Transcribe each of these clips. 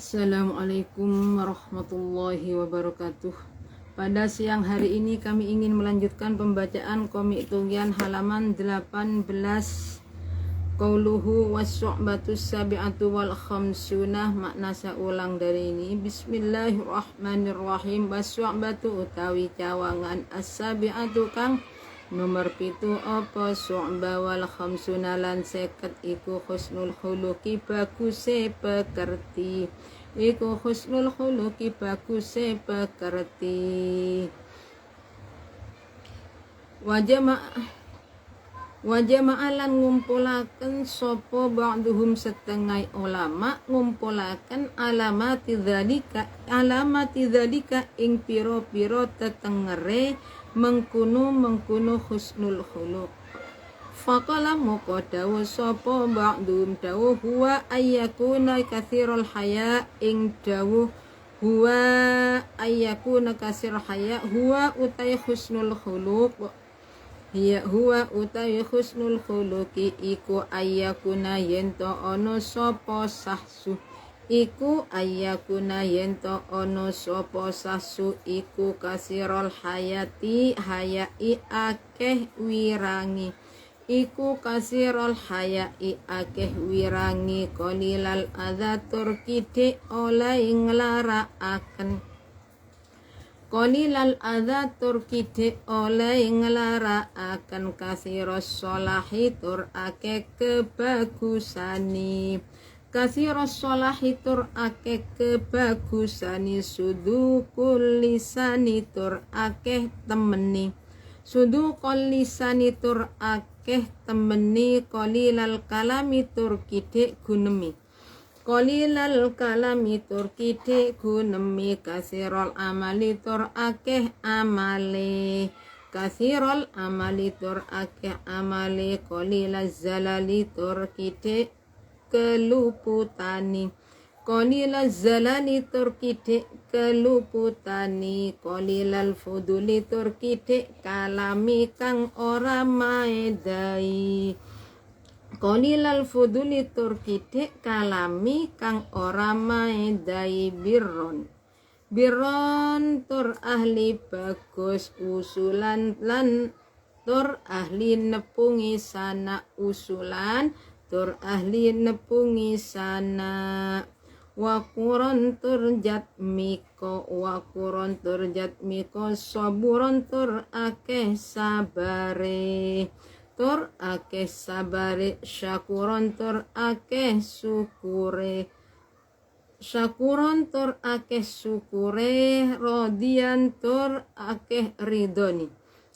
Assalamualaikum warahmatullahi wabarakatuh. Pada siang hari ini kami ingin melanjutkan pembacaan komik Tughyan halaman 18. Qauluhu was-su'batu sabi'atu wal khamsunah. Makna saya ulang dari ini. Bismillahirrahmanirrahim. Was-su'batu utawi cawangan, as-sabi'atu kang nomor 7 apa su'ba wal khamsuna lan 50 iku husnul khuluqi baguse pekerti. Iku husnul khuluqi baguse pekerti. Wajama'alan ngumpulaken sopo ba'duhum setengah ulama ngumpulaken alamati dzalika ing piro-piro tetengere mengkuno husnul khuluq. Faqala moko dawuh sapa ba'dum dawuh huwa ayyakuna katsirul haya ing dawuh huwa ayyakuna katsirul haya huwa utai husnul khuluq. Hiya huwa utai husnul khuluqi iku ayyakuna yento ono sapa sahsu. Iku ayyakuna yento ono sopo sasu iku kasirol hayati hayai akeh wirangi. Iku kasirol hayai akeh wirangi kolilal adzatur kide oleh nglarakaken. Kolilal adzatur kide oleh nglarakaken kasiros solahi tur akeh kebagusani. Kasiros solahi tur akeh kebagusani sudukul lisani tur akeh temeni. Sudukul lisani tur akeh temeni kolilal kalami tur kidek gunemi. Kolilal kalami tur kidek gunemi kasirol amali tur akeh amale. Kasirol amali tur akeh amale kolilal zalali tur kidek keluputani. Kolilal zalani tur kidek keluputani. Kolilal fuduli tur kidek kalami kang ora maedai. Kolilal fuduli tur kidek kalami kang ora maedai. Birron tur ahli bagus usulan lan tur ahli nepungi sana usulan tur ahli nepungi sana. Wakuron tur jatmiko wakuron tur jatmiko saburon tur akeh sabare. Tur akeh sabare syakuron tur akeh syukure. Syakuron tur akeh syukure rodian tur akeh ridoni.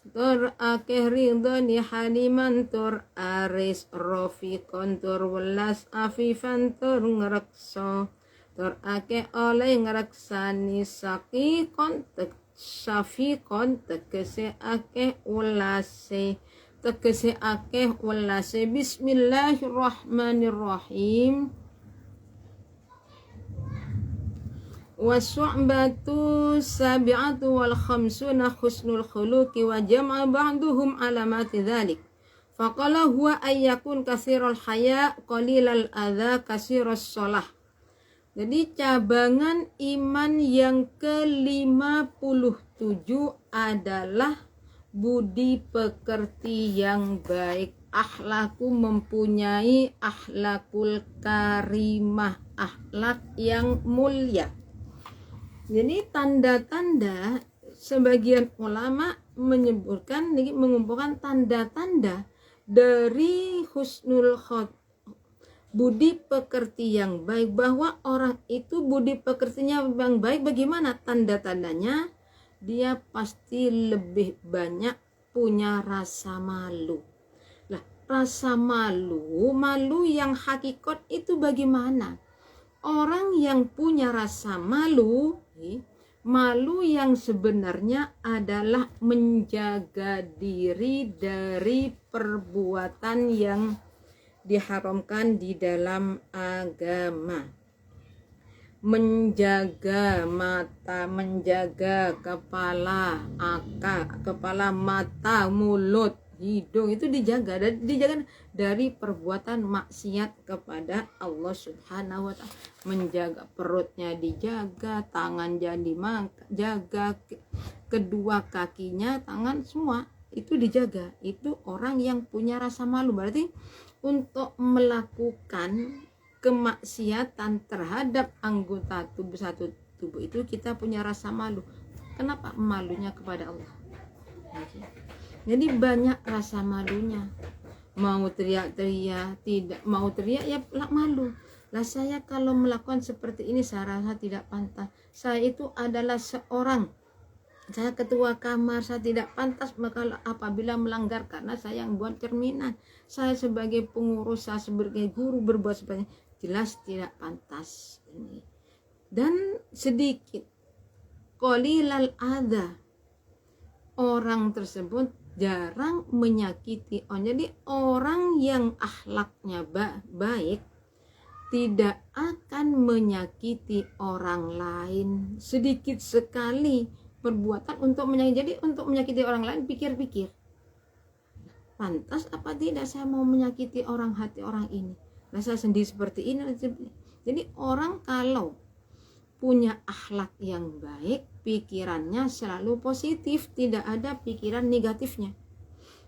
Tur akeh ridoni haliman tur aris rofikon tur welas afifan tur ngrekso. Tur akeh oleh ngreksani sakikon safikon tegese akeh welase. Tegese akeh welase. Bismillahirrahmanirrahim. Wasyu'batu sabi'atu wal khamsuna husnul khuluqi wa jam'a ba'duhum alamati dzalik. Faqala huwa ayyakun kasirul haya qalilal adza kasirus shalah. Jadi cabangan iman yang ke-57 adalah budi pekerti yang baik. Akhlaku mempunyai akhlakul karimah, akhlak yang mulia. Jadi tanda-tanda sebagian ulama menyebutkan mengumpulkan tanda-tanda dari husnul khuluq, budi pekerti yang baik, bahwa orang itu budi pekertinya yang baik. Bagaimana tanda-tandanya? Dia pasti lebih banyak punya rasa malu. Lah, rasa malu yang hakikat itu bagaimana? Orang yang punya rasa malu yang sebenarnya adalah menjaga diri dari perbuatan yang diharamkan di dalam agama. Menjaga mata, menjaga kepala, kepala, mata, mulut, hidung itu dijaga, dan dijaga dari perbuatan maksiat kepada Allah Subhanahu wa Ta'ala. Menjaga perutnya dijaga, tangan jadi jaga, kedua kakinya, tangan semua itu dijaga. Itu orang yang punya rasa malu. Berarti untuk melakukan kemaksiatan terhadap anggota tubuh satu tubuh itu kita punya rasa malu. Kenapa? Malunya kepada Allah. Jadi banyak rasa malunya. Mau teriak-teriak, tidak mau teriak ya malu. Lah saya kalau melakukan seperti ini saya rasa tidak pantas. Saya itu adalah seorang, saya ketua kamar, saya tidak pantas apabila melanggar karena saya yang buat cerminan. Saya sebagai pengurus, saya sebagai guru berbuat seperti ini, jelas tidak pantas ini. Dan sedikit qalilal adza, orang tersebut jarang menyakiti orang. Jadi orang yang akhlaknya baik tidak akan menyakiti orang lain. Sedikit sekali perbuatan untuk menyakiti. Jadi untuk menyakiti orang lain pikir-pikir, pantas apa tidak saya mau menyakiti orang, hati orang ini. Rasa sendiri seperti ini. Jadi orang kalau punya akhlak yang baik, pikirannya selalu positif, tidak ada pikiran negatifnya.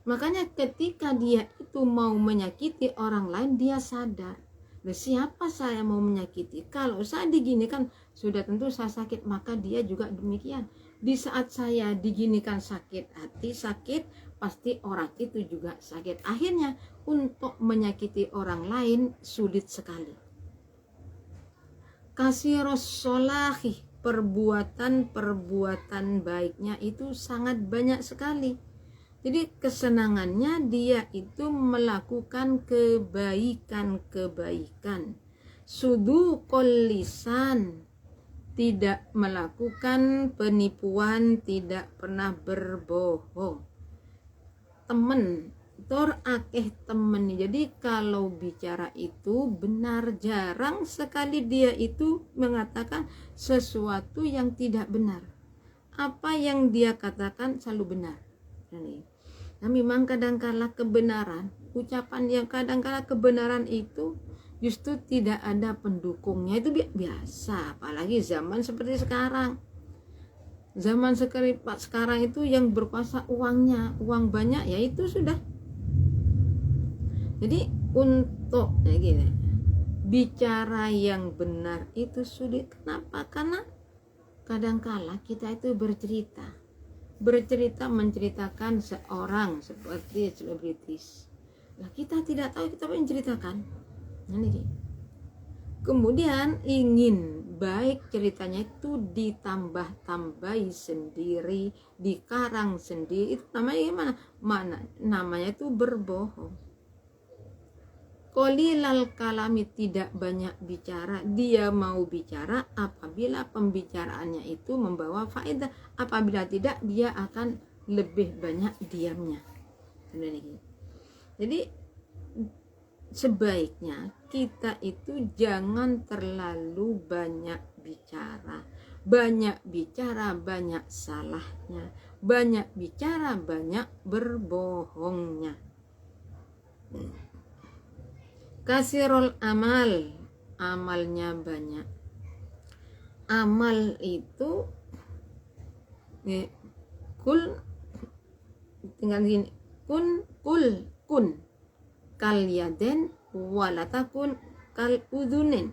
Makanya ketika dia itu mau menyakiti orang lain, dia sadar, siapa saya mau menyakiti? Kalau saya diginikan sudah tentu saya sakit, maka dia juga demikian. Di saat saya diginikan sakit hati, sakit, pasti orang itu juga sakit. Akhirnya untuk menyakiti orang lain sulit sekali. Kasirus solahi, perbuatan baiknya itu sangat banyak sekali. Jadi kesenangannya dia itu melakukan kebaikan. Suduqul lisan, tidak melakukan penipuan, tidak pernah berbohong. Temen tor akeh temen. Jadi kalau bicara itu benar, jarang sekali dia itu mengatakan sesuatu yang tidak benar. Apa yang dia katakan selalu benar. Nah, memang kadang-kala kebenaran, ucapan yang kadang-kala kebenaran itu justru tidak ada pendukungnya, itu biasa. Apalagi zaman seperti sekarang. Zaman sekarang itu yang berkuasa uangnya, uang banyak, ya itu sudah. Jadi untuk bicara yang benar itu sulit. Kenapa? Karena kadangkala kita itu bercerita menceritakan seorang seperti selebritis. Nah, kita tidak tahu kita menceritakan. Kemudian ingin baik ceritanya itu ditambah-tambahi sendiri, dikarang sendiri. Itu namanya gimana? Namanya itu berbohong. Qalilal kalami, tidak banyak bicara. Dia mau bicara apabila pembicaraannya itu membawa faedah. Apabila tidak, dia akan lebih banyak diamnya. Jadi sebaiknya kita itu jangan terlalu banyak bicara. Banyak bicara, banyak salahnya. Banyak bicara, banyak berbohongnya. Kasirul amal, amalnya banyak. Amal itu tinggal gini, kun kal yaden walatakun kal udunin.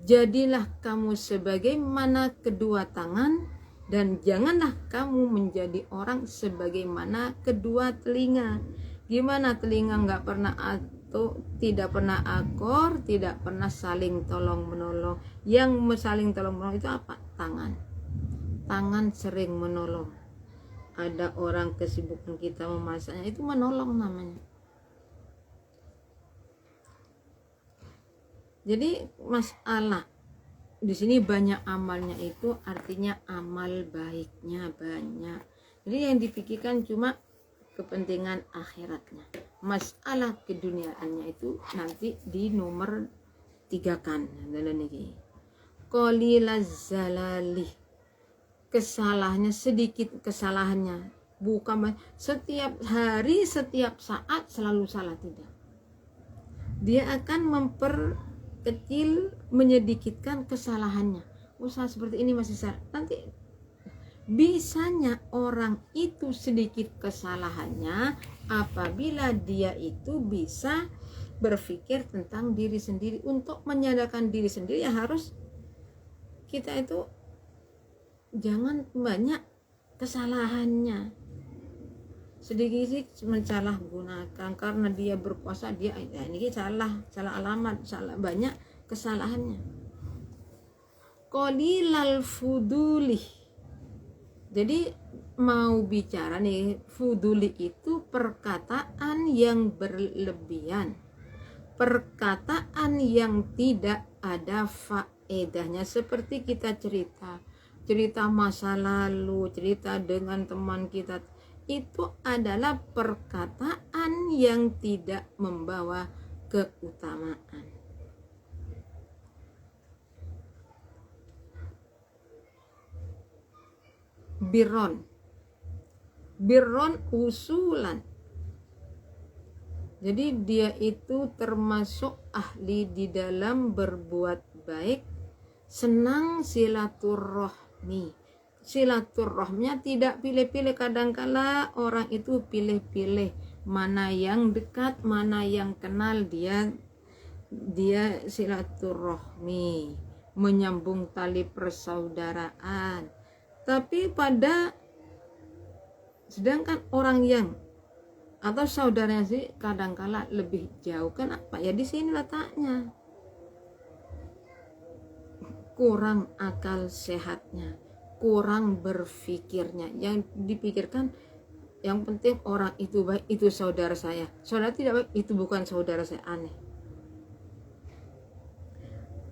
Jadilah kamu sebagaimana kedua tangan, dan janganlah kamu menjadi orang sebagaimana kedua telinga. Gimana telinga nggak pernah tidak pernah akor, tidak pernah saling tolong menolong. Yang saling tolong menolong itu apa? Tangan sering menolong. Ada orang kesibukan kita memasaknya, itu menolong namanya. Jadi masalah di sini banyak amalnya itu artinya amal baiknya banyak. Jadi yang dipikirkan cuma kepentingan akhiratnya. Masalah keduniaannya itu nanti di nomor 3 kan. Qalilaz zalali, kesalahannya sedikit, kesalahannya bukan setiap hari, setiap saat selalu salah, tidak. Dia akan memperkecil, menyedikitkan kesalahannya. Usaha seperti ini masih salah. Nanti bisanya orang itu sedikit kesalahannya apabila dia itu bisa berpikir tentang diri sendiri. Untuk menyadarkan diri sendiri ya harus kita itu jangan banyak kesalahannya, sedikit mensalahgunakan karena dia berkuasa, dia ya ini salah alamat, salah banyak kesalahannya. Qalilal fuduli, jadi mau bicara nih, fuduli itu perkataan yang berlebihan, perkataan yang tidak ada faedahnya. Seperti kita cerita masa lalu, cerita dengan teman kita, itu adalah perkataan yang tidak membawa keutamaan. Birron usulan, jadi dia itu termasuk ahli di dalam berbuat baik, senang silaturahmi. Silaturahminya tidak pilih-pilih, kadangkala orang itu pilih-pilih mana yang dekat, mana yang kenal, dia silaturahmi, menyambung tali persaudaraan. Tapi sedangkan orang yang atau saudaranya sih kadangkala lebih jauh. Kenapa? Ya di sini letaknya, kurang akal sehatnya, kurang berpikirnya. Yang dipikirkan yang penting orang itu baik, itu saudara saya. Saudara tidak baik, itu bukan saudara saya, aneh.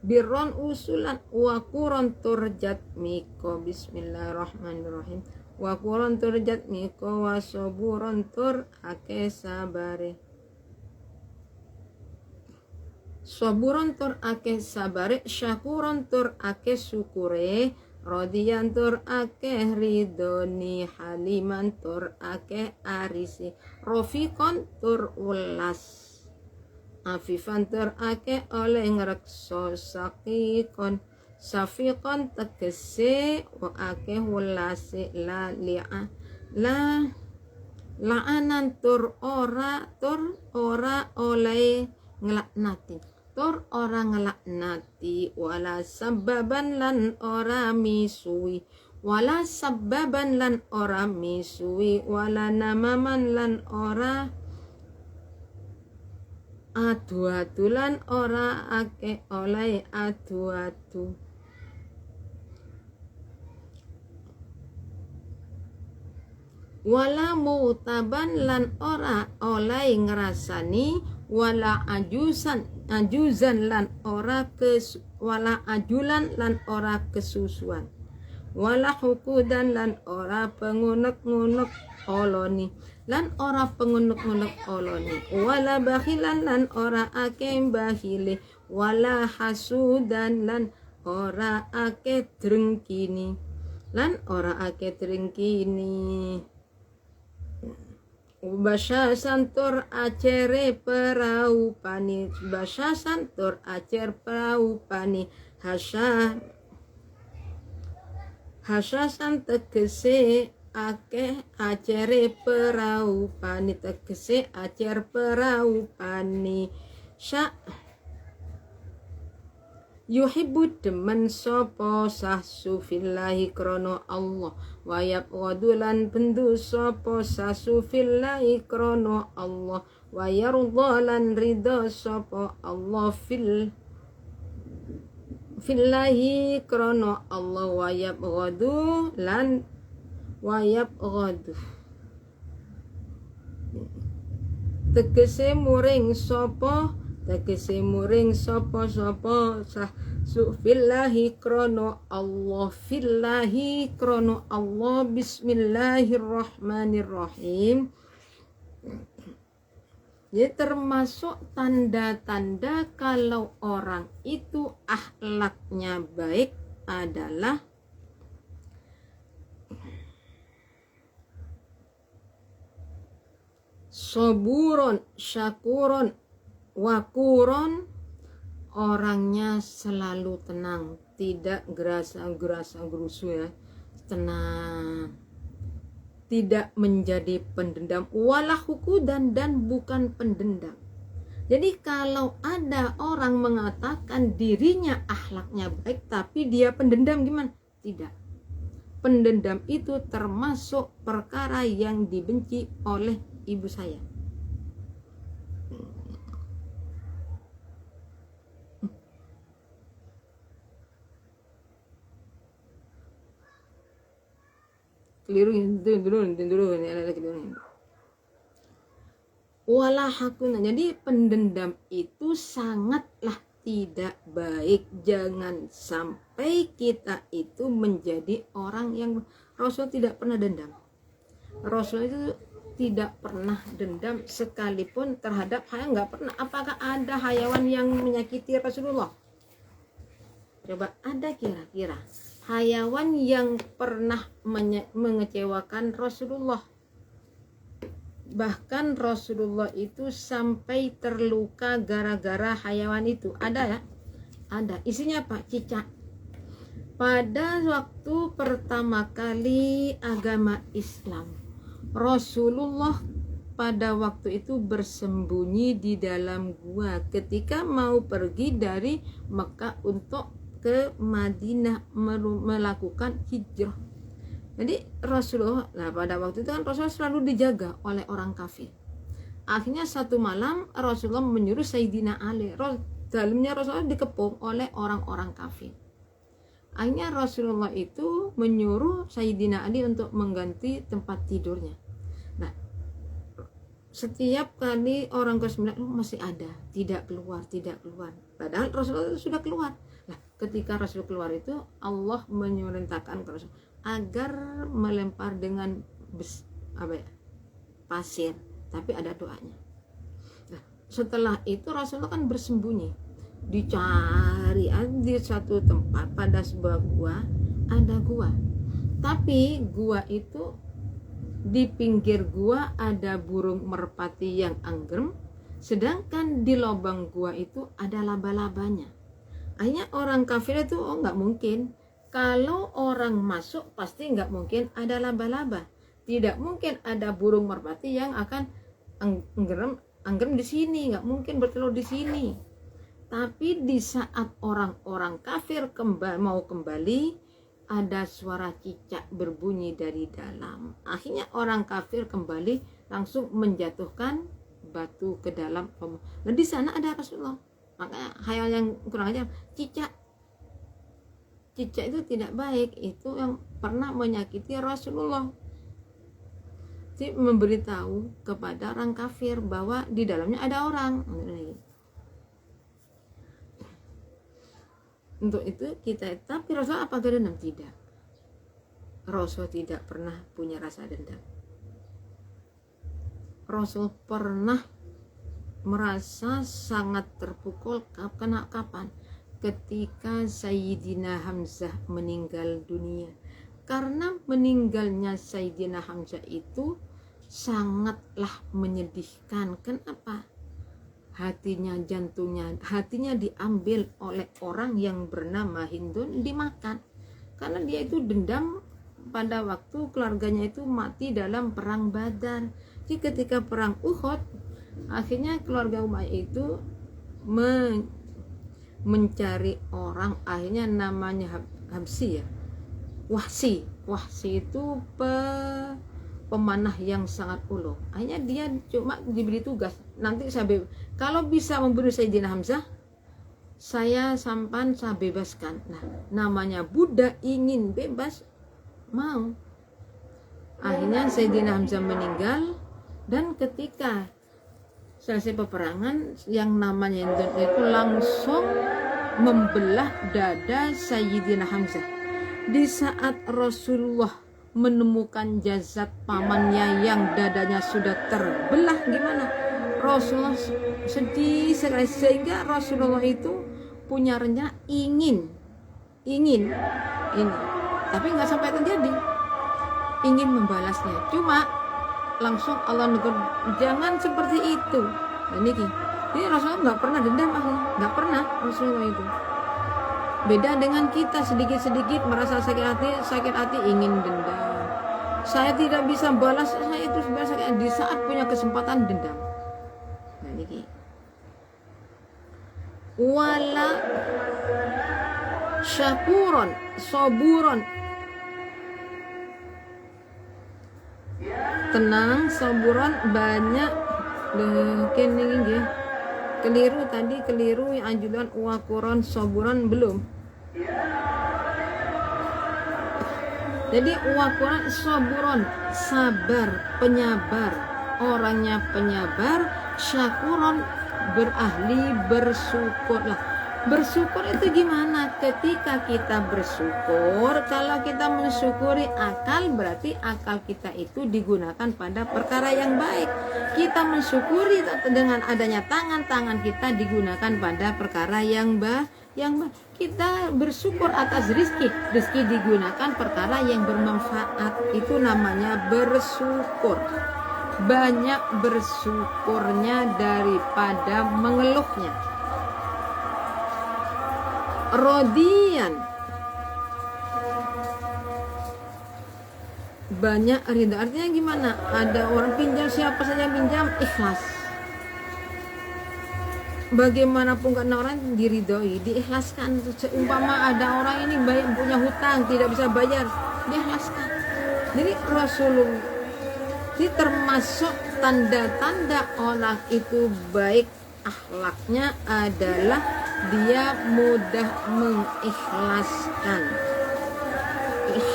Birron usulan wa quran turjat miko, bismillahirrahmanirrahim. Wa quran turjat miko wa saburon tur ake sabare. Saburon tur ake sabare, syakuron tur ake syukure, rodiyan tur ake ridoni, haliman tur ake arisi, rofikon tur ulas, afifan tur ake oleh ngrekso sakikon, safikon tegese wa ake ulasi la li'a la la'anan tur ora oleh ngelaknati, tur orang ngelaknati, wala sababan lan ora misui, wala sababan lan ora misui, wala namaman lan ora adu-adu lan ora ake oleh adu-adu. Wala mutaban lan ora oleh ngerasani, wala ajuzan lan ora wala ajulan lan ora kesusuan, wala hukudan lan ora pengunek-ngunek oloni, lan ora pengunek-ngunek oloni, wala bakhilan lan ora ake bahile, wala hasudan lan ora ake drengkini, lan ora ake drengkini. Basyasan tur acere peraupani, basyasan tur acer peraupani, hasyasan tegese akeh acere peraupani, tegese acer peraupani. Yuhibbu demen sopo sahsu fillahi krono Allah, wayab wadulan bendu sopo sahsu fillahi krono Allah, wayarudhalan ridho sopo Allah fillahi krono Allah, wayab wadu lan wayab wadu tegese muring sopo sah fillahi krono Allah, fillahi krono Allah. Bismillahirrahmanirrahim. Jadi termasuk tanda-tanda kalau orang itu akhlaknya baik adalah Soburon, syakuron, wakuron, orangnya selalu tenang, tidak gerasa gerusu ya, tenang, tidak menjadi pendendam, walah hukudan, dan bukan pendendam. Jadi kalau ada orang mengatakan dirinya akhlaknya baik tapi dia pendendam, gimana? Tidak. Pendendam itu termasuk perkara yang dibenci oleh ibu saya. Keliru ini ada keliru. Walah hakuna. Jadi pendendam itu sangatlah tidak baik. Jangan sampai kita itu menjadi orang yang Rasul tidak pernah dendam. Rasul itu tidak pernah dendam sekalipun terhadap hayawan, nggak pernah. Apakah ada hayawan yang menyakiti Rasulullah? Coba ada kira-kira hayawan yang pernah mengecewakan Rasulullah? Bahkan Rasulullah itu sampai terluka gara-gara hayawan itu. Ada ya? Ada. Isinya apa? Cicak. Pada waktu pertama kali agama Islam, Rasulullah pada waktu itu bersembunyi di dalam gua ketika mau pergi dari Mekah untuk ke Madinah melakukan hijrah. Jadi Rasulullah, nah pada waktu itu kan Rasulullah selalu dijaga oleh orang kafir. Akhirnya satu malam Rasulullah menyuruh Sayyidina Ali, dalamnya Rasulullah dikepung oleh orang-orang kafir. Akhirnya Rasulullah itu menyuruh Sayyidina Ali untuk mengganti tempat tidurnya. Nah, setiap kali orang ke-9 masih ada, tidak keluar. Padahal Rasulullah itu sudah keluar. Nah, ketika Rasul keluar itu Allah memerintahkan ke Rasul agar melempar dengan pasir, tapi ada doanya. Nah, setelah itu Rasulullah kan bersembunyi, dicari di suatu tempat pada sebuah gua, ada gua. Tapi gua itu di pinggir gua ada burung merpati yang anggrem, sedangkan di lubang gua itu ada laba-labanya. Akhirnya orang kafir itu nggak mungkin. Kalau orang masuk pasti nggak mungkin ada laba-laba, tidak mungkin ada burung merpati yang akan anggrem di sini, nggak mungkin bertelur di sini. Tapi di saat orang-orang kafir mau kembali, ada suara cicak berbunyi dari dalam. Akhirnya orang kafir kembali langsung menjatuhkan batu ke dalam. Dan di sana ada Rasulullah. Makanya hayal yang kurang ajar, cicak itu tidak baik, itu yang pernah menyakiti Rasulullah. Jadi memberitahu kepada orang kafir bahwa di dalamnya ada orang. Untuk itu kita, tapi Rasul apa dendam? Tidak. Rasul tidak pernah punya rasa dendam. Rasul pernah merasa sangat terpukul kapan? Ketika Sayyidina Hamzah meninggal dunia. Karena meninggalnya Sayyidina Hamzah itu sangatlah menyedihkan. Kenapa? Hatinya diambil oleh orang yang bernama Hindun, dimakan. Karena dia itu dendam pada waktu keluarganya itu mati dalam perang Badar. Jadi ketika perang Uhud, akhirnya keluarga Umayyah itu mencari orang, akhirnya namanya Habsi ya, Wahsi itu pemanah yang sangat ulung. Akhirnya dia cuma diberi tugas, nanti kalau bisa membunuh Sayyidina Hamzah, saya bebaskan. Nah, namanya budak ingin bebas, mau. Akhirnya Sayyidina Hamzah meninggal, dan ketika selesai peperangan, yang namanya Hindun itu langsung membelah dada Sayyidina Hamzah. Di saat Rasulullah menemukan jasad pamannya yang dadanya sudah terbelah, gimana? Rasulullah sedih sekali, sehingga Rasulullah itu punya rencana ingin ini, tapi nggak sampai terjadi, ingin membalasnya. Cuma langsung Allah negur, jangan seperti itu. Nah, ini Rasulullah nggak pernah dendam, nggak pernah Rasulullah itu. Beda dengan kita, sedikit-sedikit merasa sakit hati ingin dendam. Saya tidak bisa balas, saya itu sebenarnya di saat punya kesempatan dendam. Nah, ini wala syakuron soburon, tenang, soburon banyak keliru yang anjuran wakuron soburon belum. Jadi wakuron soburon sabar, penyabar, orangnya penyabar, syakuron berahli bersyukur. Lah, bersyukur itu gimana? Ketika kita bersyukur, kalau kita mensyukuri akal, berarti akal kita itu digunakan pada perkara yang baik. Kita mensyukuri dengan adanya tangan kita digunakan pada perkara yang baik. Kita bersyukur atas rizki digunakan perkara yang bermanfaat. Itu namanya bersyukur. Banyak bersyukurnya daripada mengeluhnya. Rodian, banyak ridho. Artinya gimana? Ada orang pinjam, siapa saja pinjam, ikhlas. Bagaimanapun karena orang diridhoi, diikhlaskan. Seumpama ada orang ini punya hutang, tidak bisa bayar, diikhlaskan. Jadi Rasulullah ini termasuk tanda-tanda orang itu baik akhlaknya adalah dia mudah mengikhlaskan.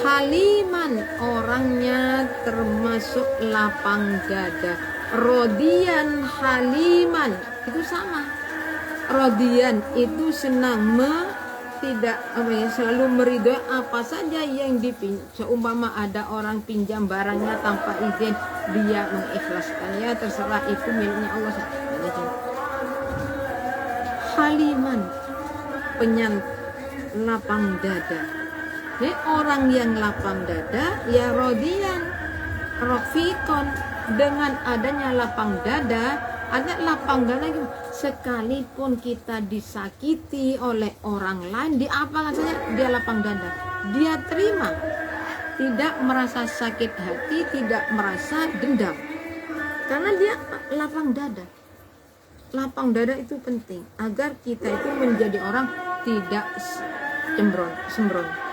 Haliman, orangnya termasuk lapang dada. Rodian, haliman, itu sama. Rodian itu senang selalu meridhoi apa saja yang dipinjam. Seumpama ada orang pinjam barangnya tanpa izin, dia mengikhlaskan, ya terserah, itu miliknya Allah. Haliman, lapang dada. Ini orang yang lapang dada, ya rodian, rofikon. Dengan adanya lapang dada, ada lapang dada sekalipun kita disakiti oleh orang lain, diapakan saja dia lapang dada, dia terima, tidak merasa sakit hati, tidak merasa dendam, karena dia lapang dada. Lapang dada itu penting agar kita itu menjadi orang tidak sembrono.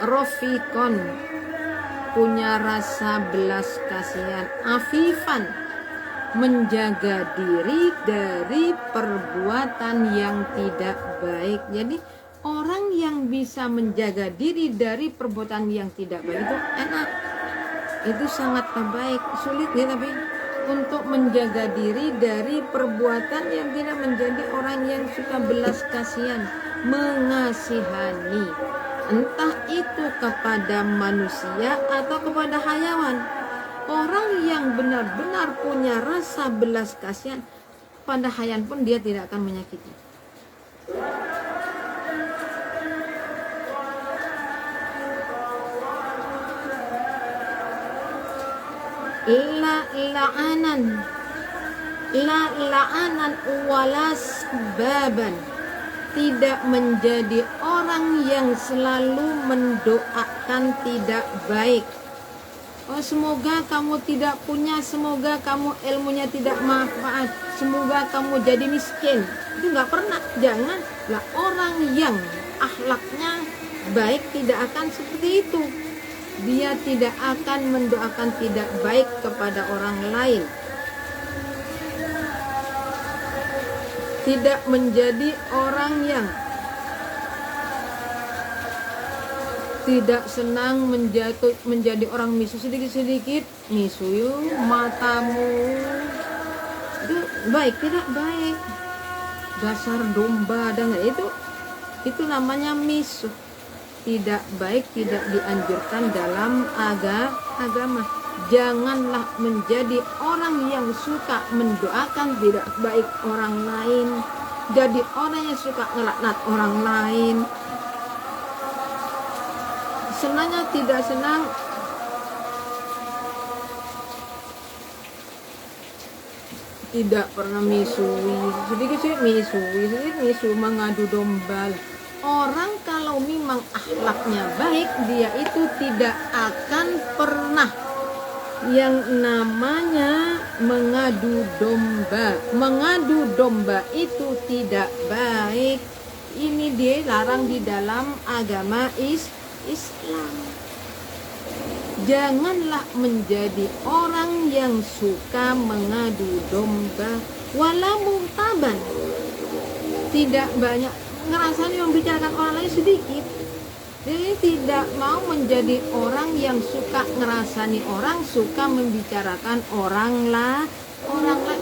Rofikon, punya rasa belas kasihan. Afifan, menjaga diri dari perbuatan yang tidak baik. Jadi orang yang bisa menjaga diri dari perbuatan yang tidak baik itu enak, itu sangat baik. Sulit ya, tapi untuk menjaga diri dari perbuatan yang tidak, menjadi orang yang suka belas kasihan, mengasihani, entah itu kepada manusia atau kepada hayawan. Orang yang benar-benar punya rasa belas kasihan pada hayawan pun dia tidak akan menyakiti. La la'anan walas baban, tidak menjadi orang yang selalu mendoakan tidak baik. Oh, semoga kamu tidak punya, semoga kamu ilmunya tidak manfaat, semoga kamu jadi miskin. Itu nggak pernah. Janganlah, orang yang akhlaknya baik tidak akan seperti itu. Dia tidak akan mendoakan tidak baik kepada orang lain. Tidak menjadi orang yang tidak senang menjadi orang misu, sedikit-sedikit misu matamu. Itu baik, tidak baik. Dasar domba dan itu namanya misu. Tidak baik, tidak dianjurkan dalam agama. Janganlah menjadi orang yang suka mendoakan tidak baik orang lain, jadi orang yang suka ngelaknat orang lain, senangnya tidak senang tidak pernah misui, sedikit misu, mengadu domba. Orang kalau memang akhlaknya baik, dia itu tidak akan pernah yang namanya mengadu domba. Mengadu domba itu tidak baik. Ini dia larang di dalam agama Islam. Janganlah menjadi orang yang suka mengadu domba, wala mungtaban. Tidak banyak ngerasani membicarakan orang lain sedikit. Jadi tidak mau menjadi orang yang suka ngerasani orang, suka membicarakan orang lain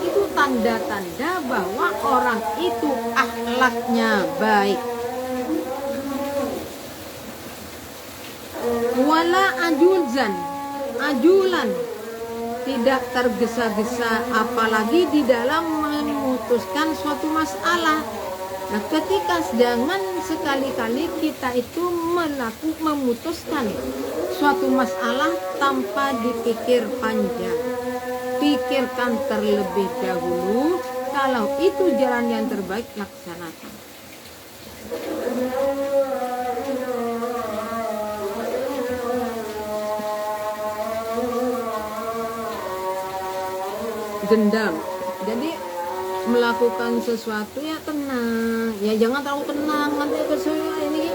itu tanda-tanda bahwa orang itu akhlaknya baik. Wala ajulan, tidak tergesa-gesa, apalagi di dalam memutuskan suatu masalah. Nah, ketika jangan sekali-kali kita itu memutuskan suatu masalah tanpa dipikir panjang. Pikirkan terlebih dahulu, kalau itu jalan yang terbaik, laksanakan. Dendam. Jadi melakukan sesuatu ya tenang, ya jangan terlalu tenang. Nanti ini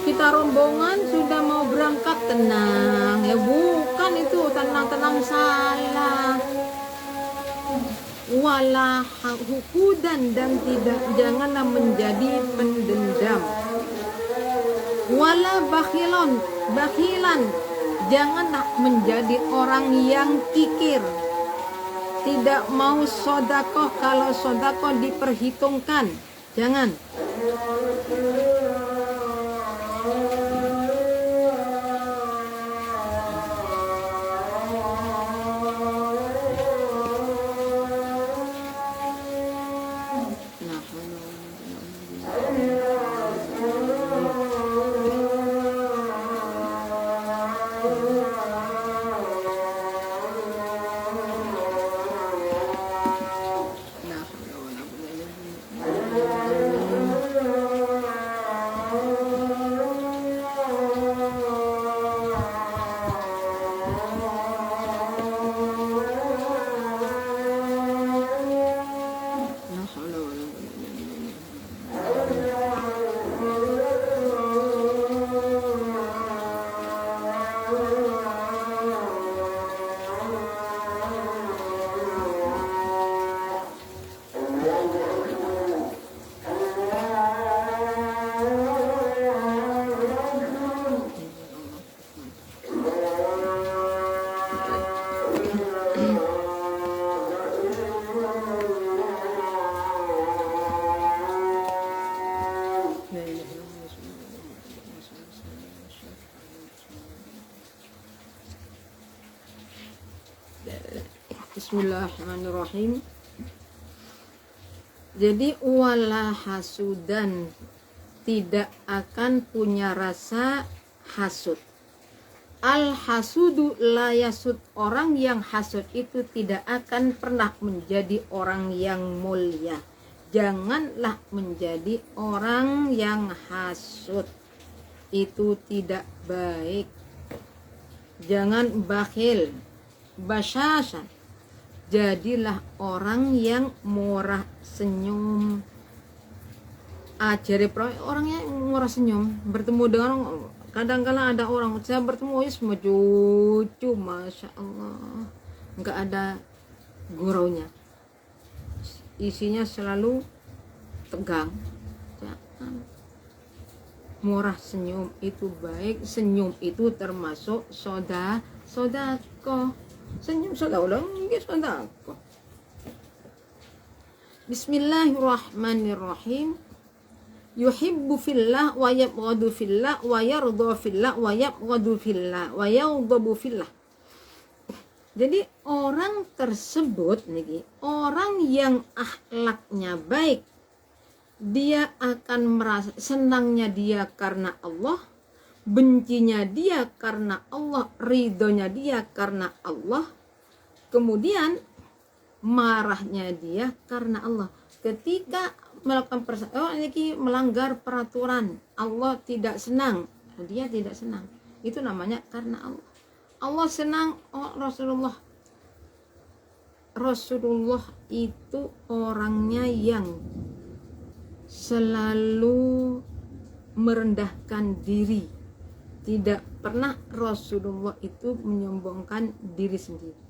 kita rombongan sudah mau berangkat, tenang ya, bukan itu tenang salah. Wala hukudan, dan janganlah menjadi pendendam. Wala bakhilan, janganlah menjadi orang yang kikir. Tidak mau sodakoh, kalau sodakoh diperhitungkan, jangan. Bismillahirrahmanirrahim. Jadi wala hasudan, tidak akan punya rasa hasud. Al hasudu la yasud, orang yang hasud itu tidak akan pernah menjadi orang yang mulia. Janganlah menjadi orang yang hasud, itu tidak baik. Jangan bakhil, basyasan, jadilah orang yang murah senyum. Ajari orang yang murah senyum, bertemu dengan orang. Kadang-kadang ada orang, saya bertemu sama cucu, masya Allah, nggak ada guraunya, isinya selalu tegang. Jangan. Murah senyum itu baik, senyum itu termasuk sodako. Senyum sodako. Bismillahirrahmanirrahim. Yuhibbu fillah wa yabghadu fillah wa yardha fillah wa yabghadu fillah wa yaghdabu fillah. Jadi orang tersebut nih, orang yang akhlaknya baik, dia akan merasa senangnya dia karena Allah, bencinya dia karena Allah, ridhonya dia karena Allah, kemudian marahnya dia karena Allah. Ketika melakukan ini melanggar peraturan, Allah tidak senang, dia tidak senang. Itu namanya karena Allah. Allah senang, Rasulullah itu orangnya yang selalu merendahkan diri. Tidak pernah Rasulullah itu menyombongkan diri sendiri.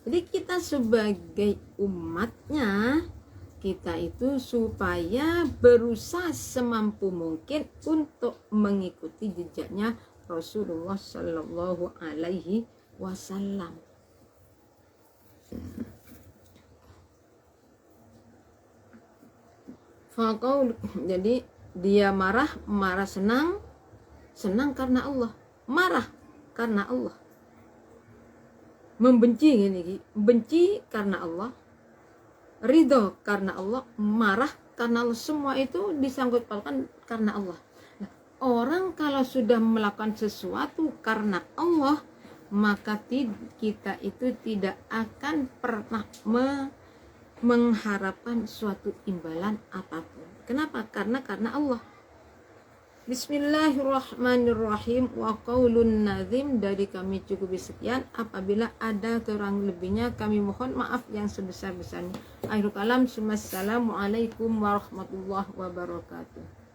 Jadi kita sebagai umatnya, kita itu supaya berusaha semampu mungkin untuk mengikuti jejaknya Rasulullah Shallallahu Alaihi Wasallam. Jadi dia marah senang karena Allah, marah karena Allah, membenci benci karena Allah, ridho karena Allah, marah karena Allah, semua itu disangkut pautkan karena Allah. Nah, orang kalau sudah melakukan sesuatu karena Allah, maka kita itu tidak akan pernah mengharapkan suatu imbalan apapun. Kenapa? Karena Allah. Bismillahirrahmanirrahim. Wa qaulun nazim, dari kami cukup sekian. Apabila ada kurang lebihnya kami mohon maaf yang sebesar-besarnya. Akhirul kalam, assalamualaikum warahmatullahi wabarakatuh.